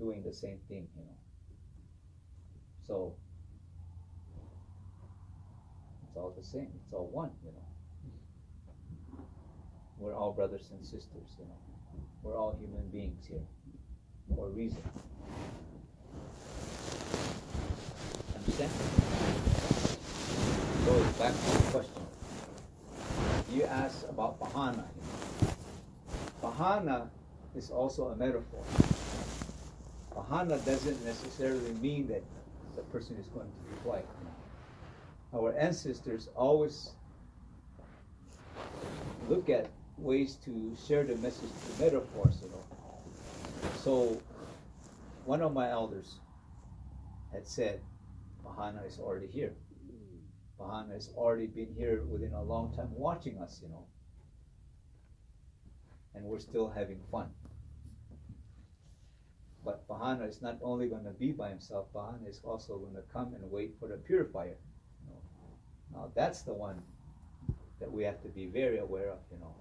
doing the same thing, you know. So it's all the same. It's all one, you know. We're all brothers and sisters, you know. We're all human beings here for a reason. Understand? So back to the question. You asked about Bahana. Bahana is also a metaphor. Bahana doesn't necessarily mean that the person is going to be white. Our ancestors always look at ways to share the message through metaphors, you know. So one of my elders had said, Bahana is already here. Bahana has already been here within a long time watching us, you know. And we're still having fun. But Bahana is not only going to be by himself, Bahana is also going to come and wait for the purifier. You know. Now that's the one that we have to be very aware of, you know.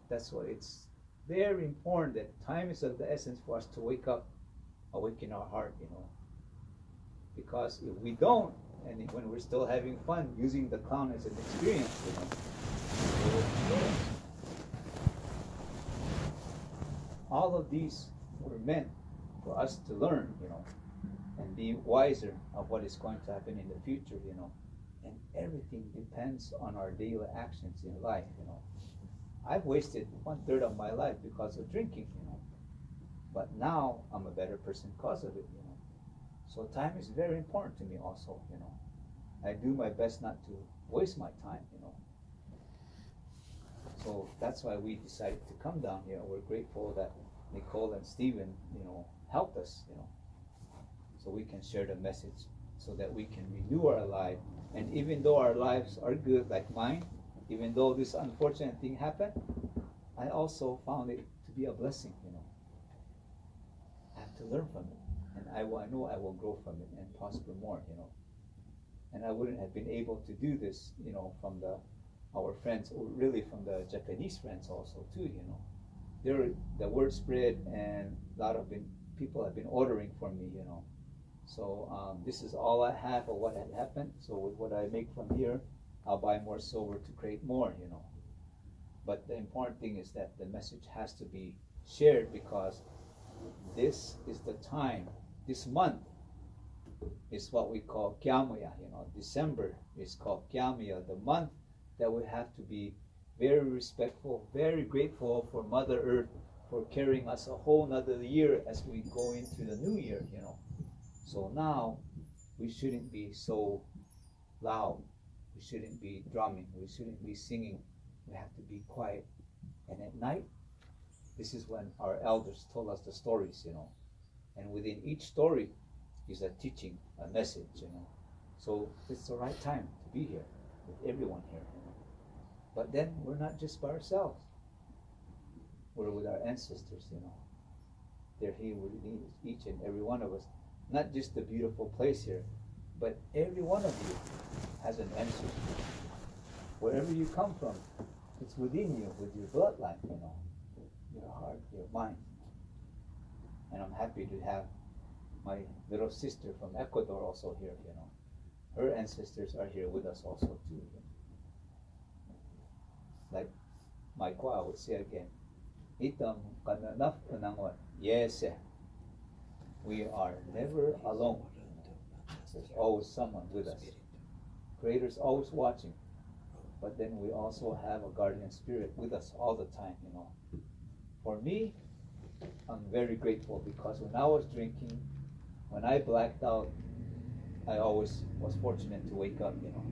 That's why it's very important that time is of the essence for us to wake up, awaken our heart, you know. Because if we don't, and when we're still having fun, using the clown as an experience, you know, it will kill us. All of these were meant for us to learn, you know, and be wiser of what is going to happen in the future, you know. And everything depends on our daily actions in life, you know. I've wasted 1/3 of my life because of drinking, you know. But now I'm a better person because of it, you know. So time is very important to me also, you know. I do my best not to waste my time, you know. So that's why we decided to come down here. We're grateful that Nicole and Stephen, you know, helped us, you know, so we can share the message, so that we can renew our life. And even though our lives are good, like mine, even though this unfortunate thing happened, I also found it to be a blessing, you know. I have to learn from it, and I know I will grow from it and prosper more, you know. And I wouldn't have been able to do this, you know, from our friends, or really from the Japanese friends also too, you know. The word spread, and a lot of people have been ordering from me, you know. So this is all I have of what had happened. So with what I make from here, I'll buy more silver to create more, you know. But the important thing is that the message has to be shared, because this is the time, this month is what we call Kyamuya, you know. December is called Kyamuya, the month that we have to be very respectful, very grateful for Mother Earth for carrying us a whole nother year as we go into the new year, you know. So now we shouldn't be so loud. We shouldn't be drumming. We shouldn't be singing. We have to be quiet. And at night, this is when our elders told us the stories, you know. And within each story is a teaching, a message, you know. So it's the right time to be here with everyone here, you know. But then we're not just by ourselves. We're with our ancestors, you know. They're here with each and every one of us. Not just the beautiful place here, but every one of you has an ancestor. Wherever you come from, it's within you, with your bloodline, you know, your heart, your mind. And I'm happy to have my little sister from Ecuador also here, you know. Her ancestors are here with us also too. You know. Like my kwa would say again, Itam kananaf unangon. Yes, we are never alone. There's always someone with us. Creator's always watching. But then we also have a guardian spirit with us all the time, you know. For me, I'm very grateful, because when I was drinking, when I blacked out, I always was fortunate to wake up, you know.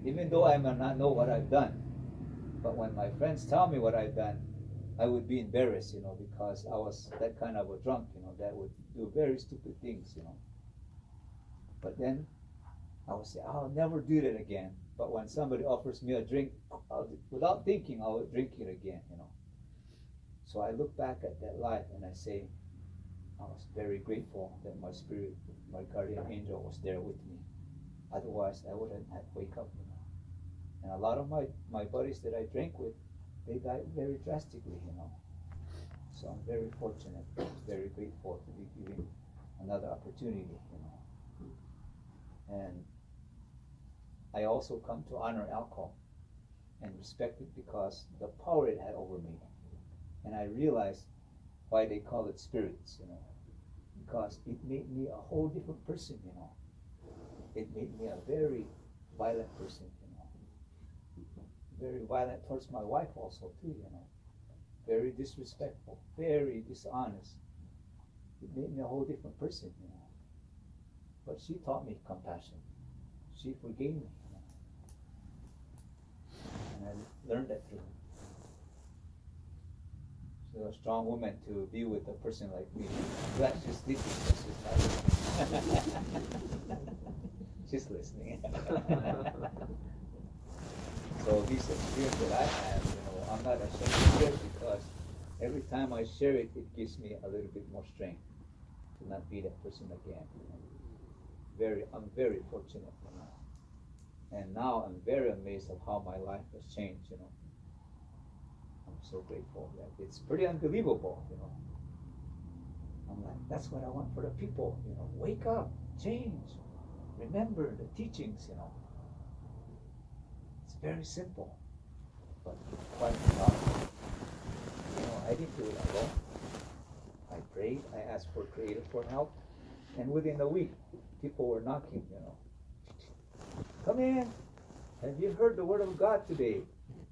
Even though I may not know what I've done, but when my friends tell me what I've done, I would be embarrassed, you know, because I was that kind of a drunk, you know, that would do very stupid things, you know. But then I would say, I'll never do that again. But when somebody offers me a drink, without thinking, I'll drink it again, you know. So I look back at that life and I say, I was very grateful that my spirit, my guardian angel, was there with me. Otherwise, I wouldn't have wake up, you know. And a lot of my buddies that I drank with, they died very drastically, you know. So I'm very fortunate, very grateful to be given another opportunity, And I also come to honor alcohol and respect it because the power it had over me. And I realized why they call it spirits, because it made me a whole different person, It made me a very violent person, Very violent towards my wife also too, Very disrespectful, very dishonest. It made me a whole different person, But she taught me compassion. She forgave me, And I learned that through her. She's a strong woman to be with a person like me. I'm glad she's sleeping, but she's not listening. She's listening. So this experience that I have, I'm not ashamed to share it because every time I share it, it gives me a little bit more strength to not be that person again. I'm very fortunate, And now I'm very amazed of how my life has changed, I'm so grateful that it's pretty unbelievable, I'm like, that's what I want for the people, wake up, change, remember the teachings, It's very simple, but quite powerful. I didn't do it alone. I prayed, I asked for Creator for help, and within a week, people were knocking, Come in. Have you heard the word of God today?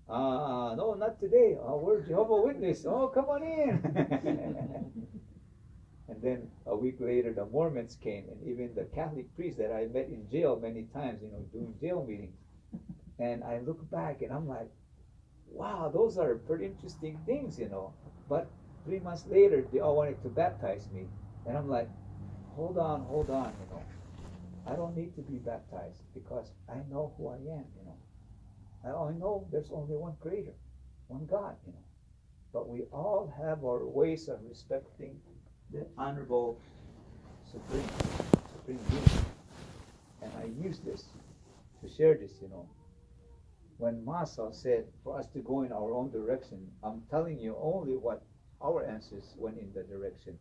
No, not today. We're Jehovah's Witness. Oh, come on in. And then a week later, the Mormons came, and even the Catholic priest that I met in jail many times, doing jail meetings. And I look back, and I'm like, wow, those are pretty interesting things, But 3 months later, they all wanted to baptize me. And I'm like, hold on, I don't need to be baptized because I know who I am, I know there's only one Creator, one God, But we all have our ways of respecting the honorable supreme being. And I use this to share this, When Masa said for us to go in our own direction, I'm telling you only what our ancestors went in the direction.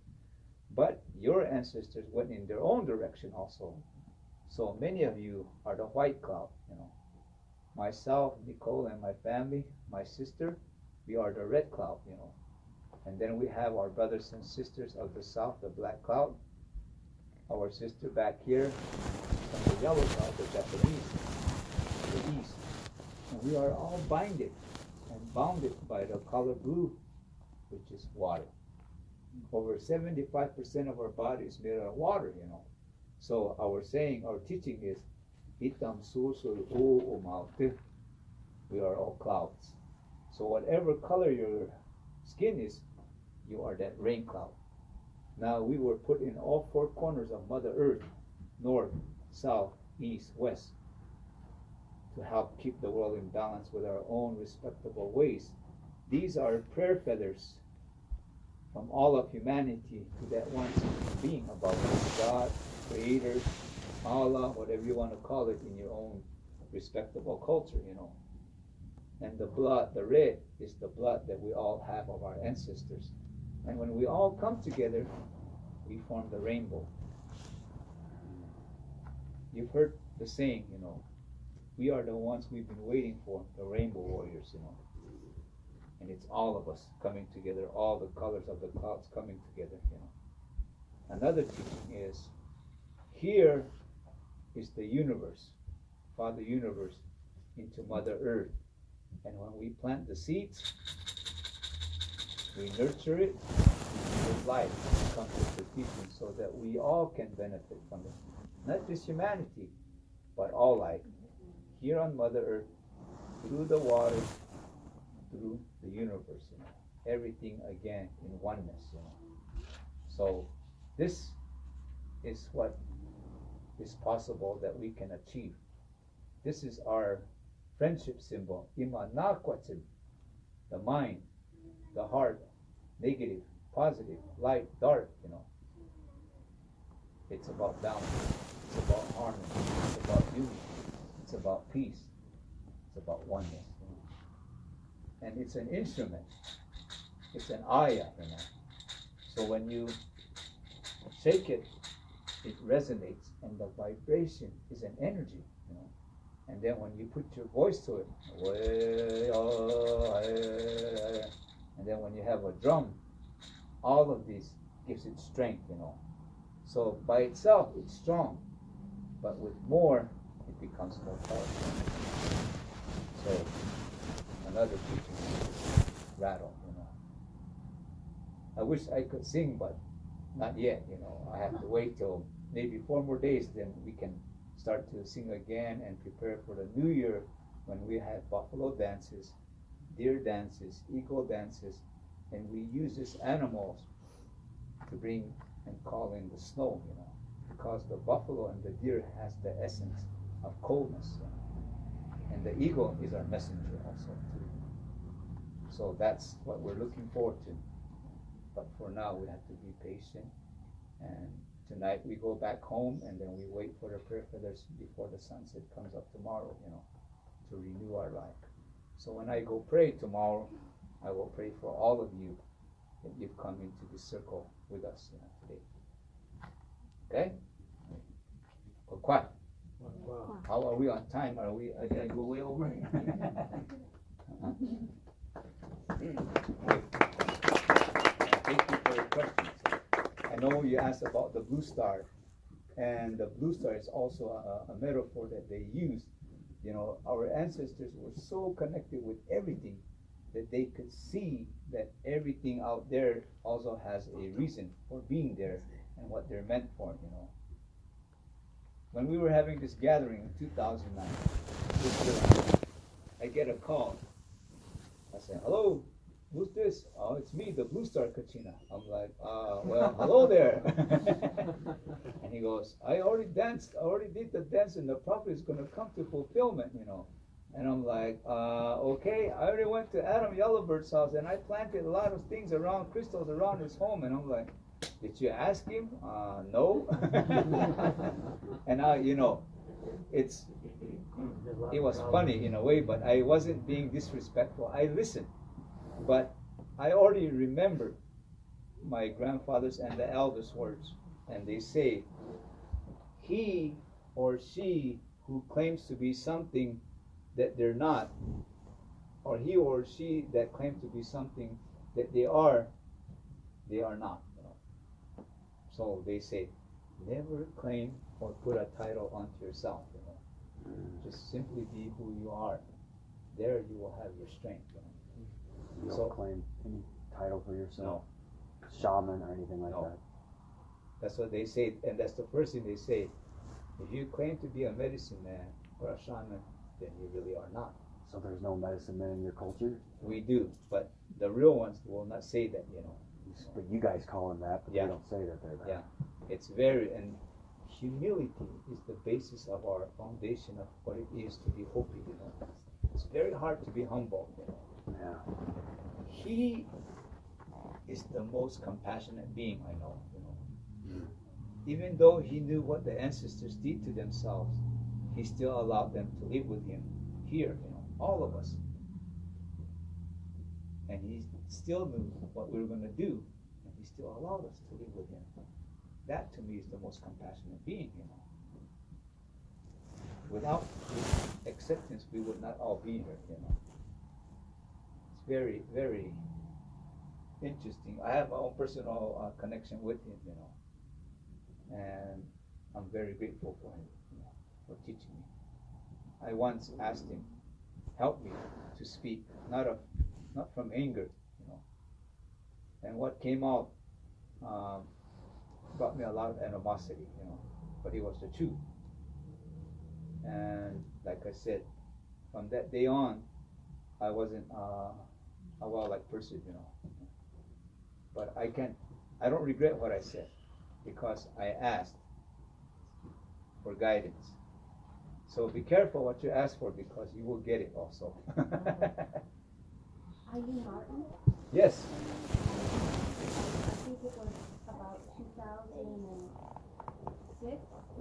But your ancestors went in their own direction also. So many of you are the white cloud, Myself, Nicole, and my family, my sister, we are the red cloud, And then we have our brothers and sisters of the south, the black cloud. Our sister back here, from the yellow cloud, the Japanese, the east. And we are all binded and bounded by the color blue, which is water. Over 75% of our body is made out of water, So our saying, our teaching is, Itam susul o umalte. We are all clouds. So whatever color your skin is, you are that rain cloud. Now we were put in all four corners of Mother Earth, north, south, east, west, to help keep the world in balance with our own respectable ways. These are prayer feathers from all of humanity to that one being above us, God, Creator, Allah, whatever you want to call it in your own respectable culture, And the blood, the red, is the blood that we all have of our ancestors. And when we all come together, we form the rainbow. You've heard the saying, we are the ones we've been waiting for, the rainbow warriors, And it's all of us coming together, all the colors of the clouds coming together, Another teaching is, here is the universe, Father Universe, into Mother Earth. And when we plant the seeds, we nurture it with life, comes with the teaching, so that we all can benefit from it. Not just humanity, but all life. Here on Mother Earth, through the water, through the universe, Everything again in oneness, So this is what is possible that we can achieve. This is our friendship symbol, Imanakwatim, the mind, the heart, negative, positive, light, dark, It's about balance, it's about harmony, it's about unity, it's about peace, it's about oneness. And it's an instrument, it's an ayah, So when you shake it, it resonates, and the vibration is an energy, you know. And then when you put your voice to it, and then when you have a drum, all of these gives it strength, you know. So by itself, it's strong, but with more, it becomes more powerful. So another teaching is rattle, you know. I wish I could sing, but not yet, you know. I have to wait till maybe 4 more days, then we can start to sing again and prepare for the new year when we have buffalo dances, deer dances, eagle dances, and we use these animals to bring and call in the snow, you know, because the buffalo and the deer has the essence of coldness, you know? And the eagle is our messenger also too. So that's what we're looking forward to. But for now, we have to be patient. And tonight we go back home, and then we wait for the prayer feathers before the sunset comes up tomorrow, you know, to renew our life. So when I go pray tomorrow, I will pray for all of you that you've come into this circle with us, you know, today. Okay? Quiet. How are we on time? Are we? I gotta go way over. Thank you for your questions. I know you asked about the blue star, and the blue star is also a metaphor that they use. You know, our ancestors were so connected with everything that they could see that everything out there also has a reason for being there and what they're meant for, you know. When we were having this gathering in 2009, I get a call. I said, "Hello, who's this?" "Oh, it's me, the Blue Star Kachina." I'm like, well, hello there. And he goes, I already did the dance, and the prophet is going to come to fulfillment, you know. And I'm like, okay, I already went to Adam Yellowbird's house, and I planted a lot of things around, crystals around his home. And I'm like, did you ask him? No. And now, you know, it was funny in a way, but I wasn't being disrespectful. I listened. But I already remember my grandfather's and the elders' words. And they say, he or she who claims to be something that they're not, or he or she that claims to be something that they are not. You know? So they say, never claim or put a title onto yourself. You know? Just simply be who you are. There you will have your strength. You know? You don't claim any title for yourself? No. Shaman or anything like that? That's what they say, and that's the first thing they say. If you claim to be a medicine man or a shaman, then you really are not. So there's no medicine men in your culture? We do, but the real ones will not say that, you know. But you guys call them that, but they don't say that they're that. Yeah, it's very, and humility is the basis of our foundation of what it is to be Hopi, you know. It's very hard to be humble, you know. Yeah. He is the most compassionate being I know, you know. Even though he knew what the ancestors did to themselves, he still allowed them to live with him here, you know, all of us. And he still knew what we were going to do, and he still allowed us to live with him. That to me is the most compassionate being, you know. Without his acceptance, we would not all be here, you know. It's very, very interesting. I have my own personal connection with him, you know. And I'm very grateful for him, you know, for teaching me. I once asked him, help me to speak, not from anger, you know. And what came out brought me a lot of animosity, you know, but it was the truth. And like I said, from that day on, I wasn't a well-liked person, you know. But I don't regret what I said, because I asked for guidance. So be careful what you ask for, because you will get it also. Are you Martin? Yes. I think it was about 2006. I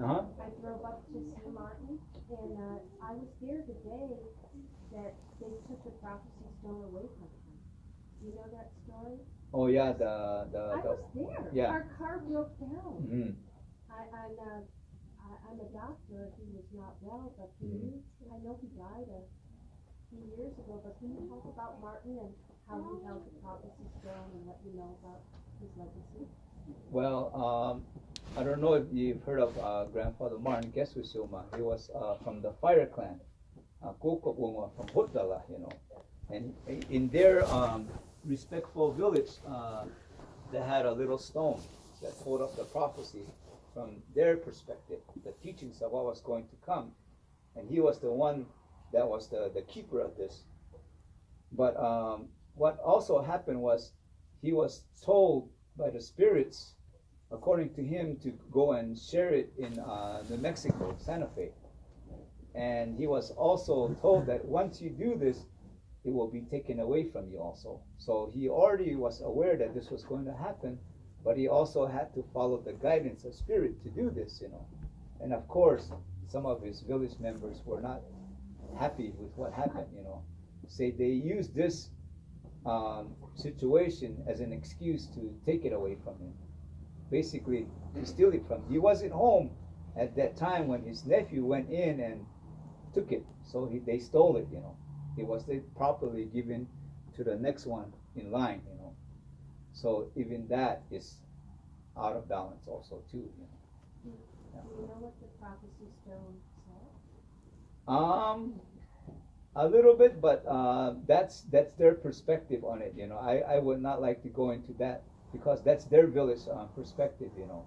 drove up to see Martin, and I was there the day that they took the prophecy stone away from him. Do you know that story? Oh yeah, I was there. yeah. Our car broke down. Mm-hmm. I'm a doctor. He was not well, but I know he died a few years ago. But can you talk about Martin and how he held the prophecy stone and what you know about his legacy? Well, I don't know if you've heard of Grandfather Martin Gesusuma. He was from the Fire Clan, Kokopuma from Hutala, you know. And in their respectful village, they had a little stone that told up the prophecy from their perspective, the teachings of what was going to come. And he was the one that was the keeper of this. But what also happened was he was told by the spirits, according to him, to go and share it in New Mexico, Santa Fe. And he was also told that once you do this, it will be taken away from you also. So he already was aware that this was going to happen, but he also had to follow the guidance of spirit to do this, you know. And of course, some of his village members were not happy with what happened, you know. Say they used this situation as an excuse to take it away from him. Basically, to steal it from him. He wasn't home at that time when his nephew went in and took it. So they stole it, you know. It was properly given to the next one in line, you know. So even that is out of balance also too, you know. Do you know what the prophecy stone said? A little bit, but that's their perspective on it, you know. I would not like to go into that because that's their village perspective, you know.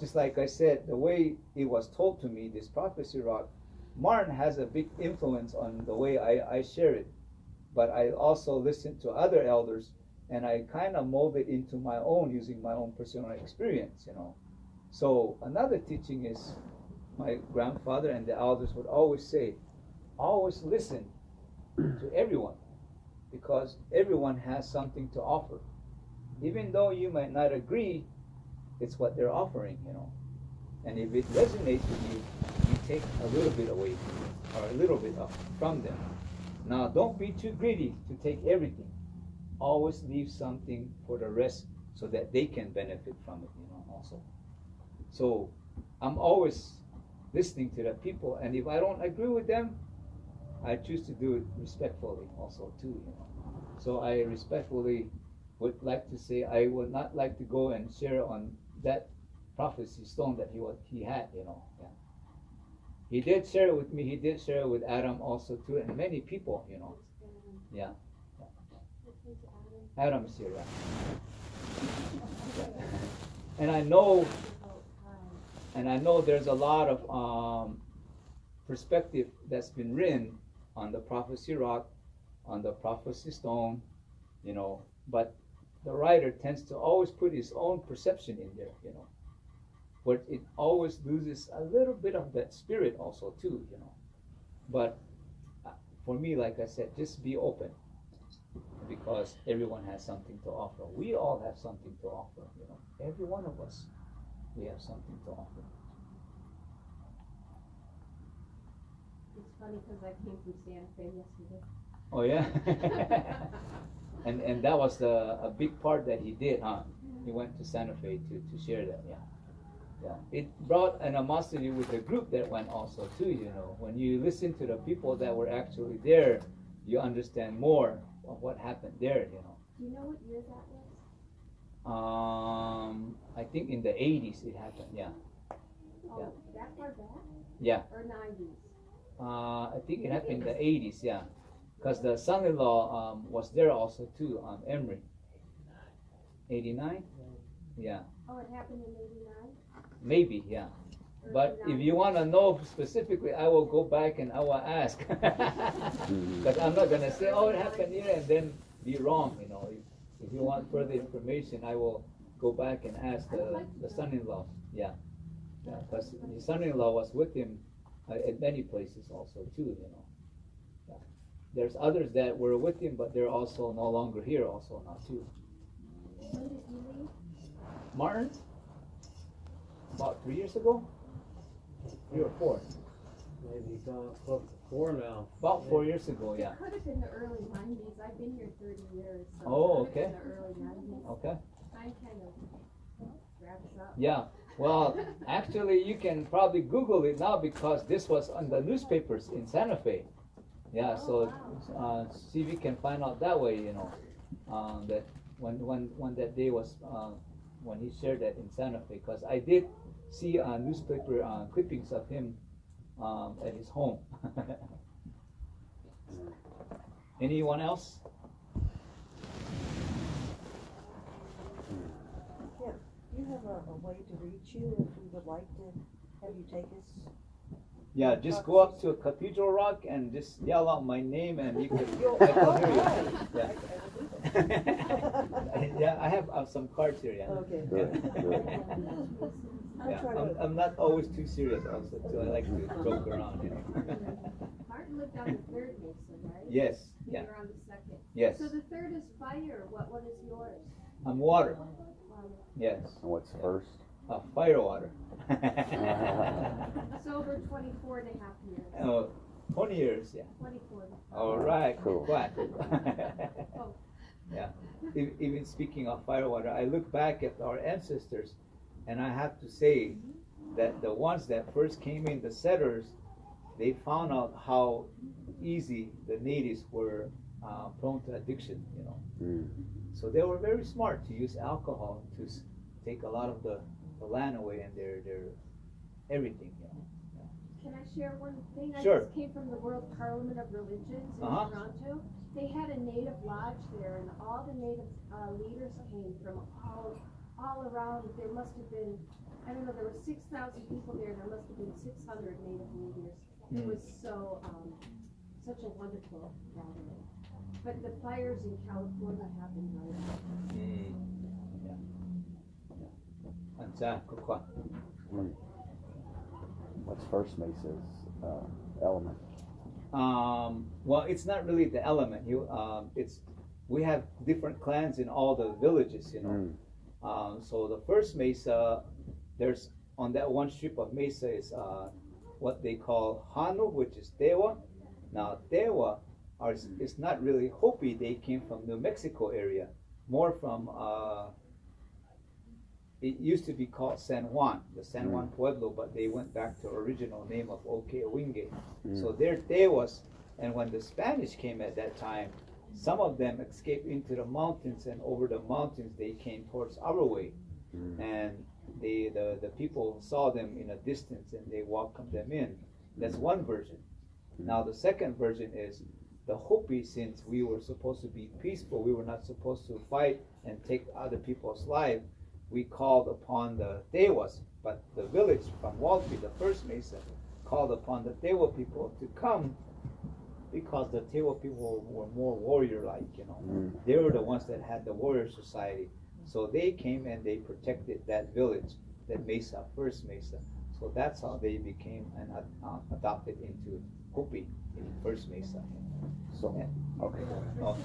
Just like I said, the way it was told to me, this prophecy rock, Martin has a big influence on the way I share it. But I also listen to other elders and I kind of mold it into my own using my own personal experience, you know. So another teaching is my grandfather and the elders would always say, always listen to everyone because everyone has something to offer. Even though you might not agree, it's what they're offering, you know. And if it resonates with you, you take a little bit away or a little bit up from them. Now, don't be too greedy to take everything. Always leave something for the rest so that they can benefit from it, you know, also. So I'm always listening to the people, and if I don't agree with them, I choose to do it respectfully also too, you know. So I respectfully would like to say I would not like to go and share on that prophecy stone that he had, you know. Yeah. He did share it with me. He did share it with Adam also too, and many people, you know. Yeah. Adam is here, yeah. And I know there's a lot of perspective that's been written on the prophecy rock, on the prophecy stone, you know, but the writer tends to always put his own perception in there, you know. But it always loses a little bit of that spirit also too, you know. But for me, like I said, just be open because everyone has something to offer. We all have something to offer, you know. Every one of us, we have something to offer. It's funny because I came from Santa Fe yesterday. Oh yeah. And that was a big part that he did, huh? He went to Santa Fe to share that, yeah. Yeah. It brought animosity with the group that went also too, you know. When you listen to the people that were actually there, you understand more of what happened there, you know. Do you know what year that was? I think in the 80s it happened, yeah. Oh, yeah. That far back? Yeah. Or 90s? I think it happened in the 80s, yeah. Because the son-in-law was there also too, Emery. 89? Yeah. Oh, it happened in 89? Maybe, yeah. But if you want to know specifically, I will go back and I will ask. Because I'm not going to say, oh, it happened here and then be wrong, you know. If you want further information, I will go back and ask the son-in-law. Yeah. Because his son-in-law was with him at many places also too, you know. Yeah. There's others that were with him, but they're also no longer here also now too. When did he leave? Martin? About 3 years ago? 3 or 4. Maybe 4 now. About 4 years ago, It yeah. could have been the early nineties, I've been here 30 years, so. Oh, it could have okay. been the early nineties. Okay. Time kind of wraps up. Yeah. Well, actually, you can probably Google it now because this was on the newspapers in Santa Fe. Yeah. Oh, So wow. see if you can find out that way. You know, that when that day was when he shared that in Santa Fe, because I did see newspaper clippings of him at his home. Anyone else? Yeah, you have a way to reach you if we would like to have you take us. Yeah, just go up to a cathedral rock and just yell out my name and you can, You'll- I can hear you. Alright. Yeah. I will do that. Yeah, I have some cards here, yeah. Okay. Good, good. I'll Yeah, try to. I'm not always too serious also too. I like to joke around, you know. Martin lived on the third Mason, right? Yes, yeah, You're on the second. yes. So the third is fire, what one is yours? I'm water, Fire. yes. And what's first? Fire water. Sober 24 and a half years. Oh, 20 years, yeah. 24. All right, Cool. quiet. Oh. Yeah, even speaking of firewater, I look back at our ancestors, and I have to say that the ones that first came in, the settlers, they found out how easy the natives were prone to addiction, you know. Mm. So they were very smart to use alcohol to take a lot of the land away and their everything, you know. Can I share one thing? I Sure. just came from the World Parliament of Religions in Uh-huh. Toronto. They had a native lodge there, and all the native leaders came from all around. There must have been, I don't know, there were 6,000 people there. There must have been 600 native leaders. It was so such a wonderful gathering. But the fires in California happened right after. Yeah. Anza, kukwa. Mm. What's First Mesa's element? Well, it's not really the element. We have different clans in all the villages, you know. Mm. So the first mesa, there's on that one strip of mesa is what they call Hanu, which is Tewa. Now Tewa is not really Hopi. They came from New Mexico area, more from. It used to be called San Juan, the San Juan Pueblo, but they went back to original name of Okeowinge. So they're Tewas, and when the Spanish came at that time, some of them escaped into the mountains, and over the mountains they came towards our way. And the people saw them in a distance and they welcomed them in. That's one version. Now the second version is the Hopi, since we were supposed to be peaceful, we were not supposed to fight and take other people's lives. We called upon the Tewas, but the village from Walpi, the first Mesa, called upon the Tewa people to come because the Tewa people were more warrior-like, you know. They were the ones that had the warrior society. So they came and they protected that village, that Mesa, first Mesa. So that's how they became and adopted into Hopi in first Mesa. So, okay. Oh.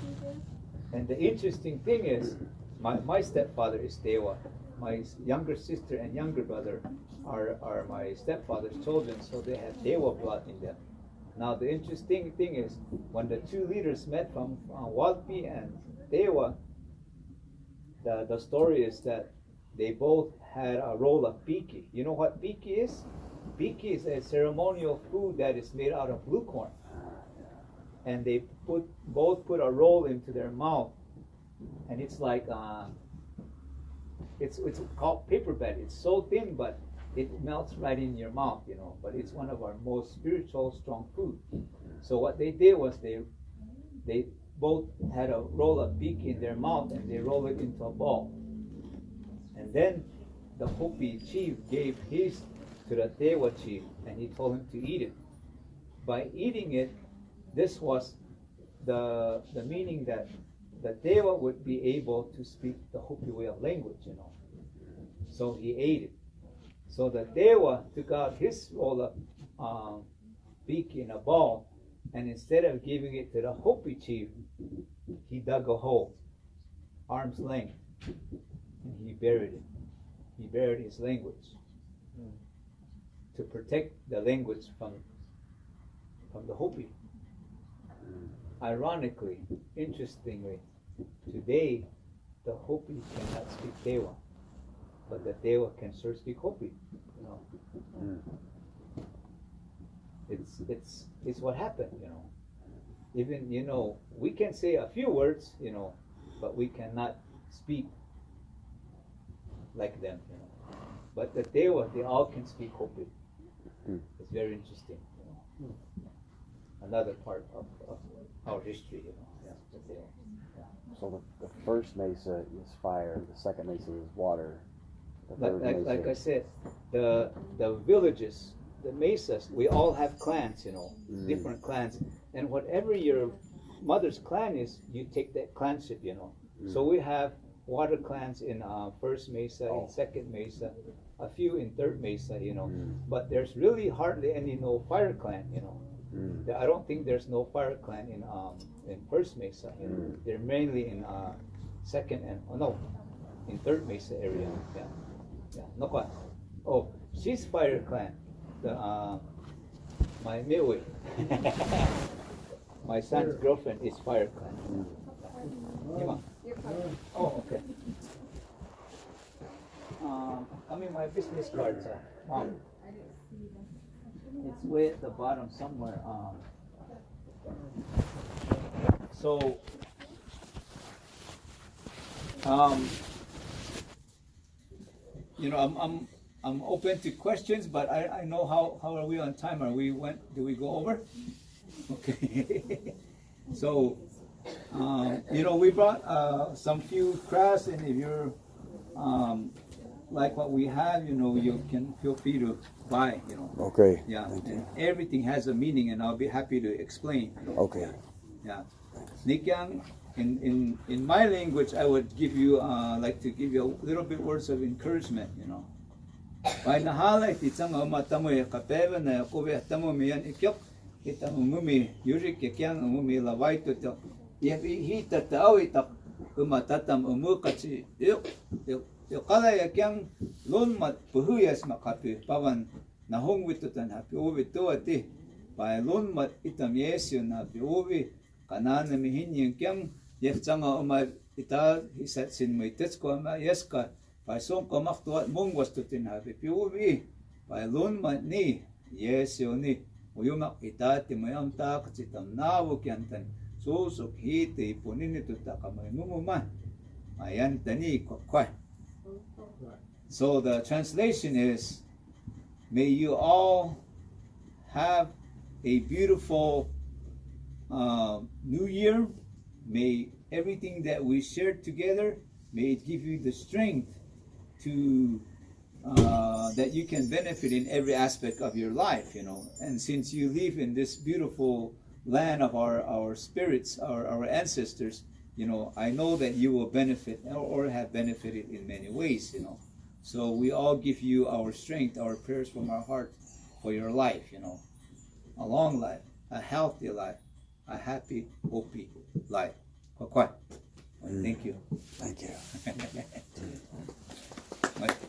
And the interesting thing is, my stepfather is Tewa. My younger sister and younger brother are my stepfather's children, so they have Tewa blood in them. Now the interesting thing is, when the two leaders met from Walpi and Tewa, the story is that they both had a roll of piki. You know what piki is? Piki is a ceremonial food that is made out of blue corn. And they both put a roll into their mouth, and it's like it's called paper bed. It's so thin, but it melts right in your mouth, you know. But it's one of our most spiritual, strong food. So what they did was they both had a roll of piki in their mouth, and they roll it into a ball. And then the Hopi chief gave his to the Tewa chief, and he told him to eat it. By eating it, this was the meaning that the Tewa would be able to speak the Hopi way of language, you know. So he ate it. So the Tewa took out his roll of beak in a ball, and instead of giving it to the Hopi chief, he dug a hole, arm's length, and he buried it. He buried his language to protect the language from from the Hopi. Ironically, interestingly, today the Hopi cannot speak Tewa, but the Tewa can sure speak Hopi. You know, it's what happened. You know, even we can say a few words. But we cannot speak like them. But the Tewa, they all can speak Hopi. It's very interesting. Another part of our history. The Tewa. So the first mesa is fire, the second mesa is water. The third Like mesa. I said, the villages, the mesas, we all have clans, different clans, and whatever your mother's clan is, you take that clanship, So we have water clans in first mesa, in second mesa, a few in third mesa, but there's really hardly any fire clan, I don't think there's no fire clan in first mesa. They're mainly in second and in third mesa area. No kwa. Oh, she's fire clan. My midway. My son's girlfriend is fire clan. Oh, okay. My business cards, Mom. It's way at the bottom somewhere. I'm open to questions, but I know how are we on time? Do we go over? Okay. So, we brought some few crafts, and if you're like what we have, you can feel free to buy, Okay. Yeah, and everything has a meaning, and I'll be happy to explain. Okay. Yeah. Nikyang, in my language, I would give you like to give you a little bit words of encouragement, By nahalay titsang matamo kapeva na kobe tamo miyan ikyok itang umumi yurik kyang umumi lawai to hi tatao itak umatatam umukatsi yo kala kyang lon mat puhuyas makapi pavan nahong witutan hapi ubi to ati by lon mat itam yesyo na pi ubi kanana mihin yung kyang yeftsanga umay ita hisat sin mo itets ko ama yeska by song komak tuat mong wasto tinhabi piubi by lon mat ni yesyo ni uyumak ita timayam ta katsitam nawo kyantan susok hiti ipunin ito takamay mumuman ayan tani kwakway. So the translation is, may you all have a beautiful new year. May everything that we shared together, may it give you the strength to that you can benefit in every aspect of your life, And since you live in this beautiful land of our spirits, our ancestors, I know that you will benefit or have benefited in many ways, So we all give you our strength, our prayers from our heart for your life, A long life, a healthy life, a happy, Hopi life. Thank you. Thank you.